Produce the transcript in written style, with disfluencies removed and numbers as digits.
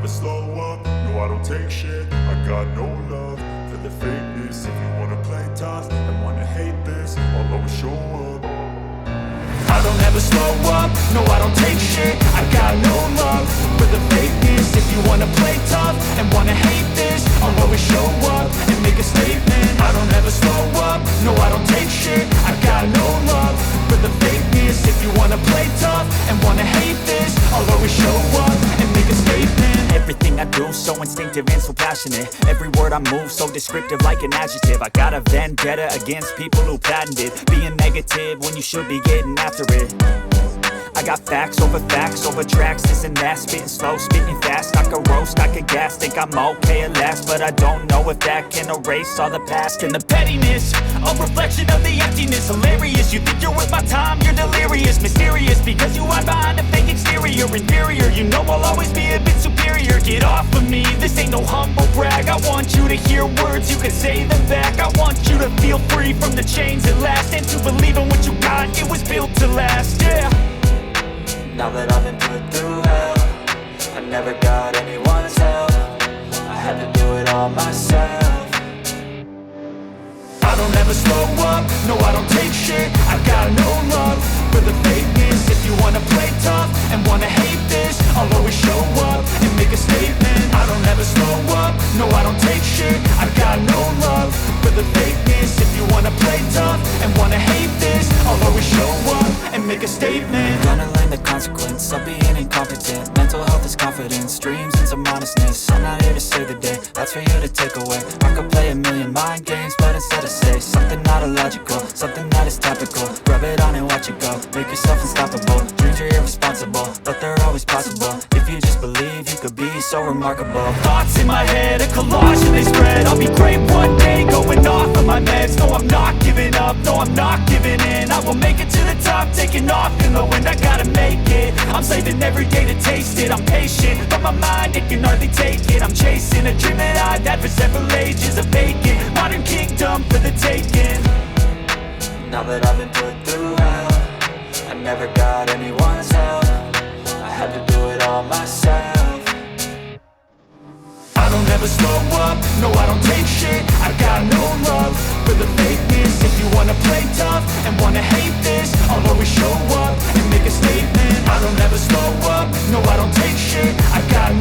slow up, no I don't take shit. I got no love for the fakeness. If you wanna play tough and wanna hate this, I'll always show up. I don't ever slow up, no I don't take shit. I got no love for the fakeness. If you wanna play tough and wanna hate this, I'll always show up and make a statement. I don't ever slow up, no I don't take shit. I got no love for the fakeness. If you wanna play tough and wanna hate this, I'll always show up and make a statement. Everything I do so instinctive and so passionate. Every word I move so descriptive like an adjective. I got a vendetta against people who patented being negative when you should be getting after it. I got facts over tracks, this and that. Spitting slow, spitting fast, I could roast, I could gas. Think I'm okay at last, but I don't know if that can erase all the past. And the pettiness, a reflection of the emptiness. Hilarious, you think you're worth my time, you're delirious. Mysterious, because you hide behind a fake exterior. Inferior, you know I'll always be a bit superior. Get off of me, this ain't no humble brag. I want you to hear words, you can say them back. I want you to feel free from the chains at last, and to believe in what you got, it was built to last, yeah. Now that I've been put through hell, I never got anyone's help. I had to do it all myself. I don't ever slow up, no I don't take shit. I got no love for the fakeness. If you wanna play tough and wanna hate this, I'll always show up and make a statement. I don't ever slow up, no I don't take shit. I got no love for the fakeness. If you wanna play tough and wanna hate this, I'll always show up and make a statement. Gonna learn the consequence of being incompetent. Mental health is confidence, dreams and some honestness. I'm not here to save the day, that's for you to take away. I could play a million mind games, but instead I say something not illogical, something that is topical. Rub it on and watch it go, make yourself unstoppable. Dreams are irresponsible, but they're always possible. If you just believe, you could be so remarkable. Thoughts in my head, a collage and they spread. I'll be great one day, going off of my meds. No, I'm not giving up, no, I'm not giving in. I will make it to the top, taking off in the wind. I gotta make it, I'm saving every day to taste it. I'm patient, but my mind, it can hardly take it. I'm chasing a dream that I've had for several ages. A vacant, modern kingdom for the taking. Now that I've been put through hell, I never got anyone's help. I had to do it all myself. I don't ever slow up, no I don't take shit. I got no love for the fakeness. If you wanna play tough and wanna hate this, I'll always show up and make a statement. I don't ever slow up, no I don't take shit. I got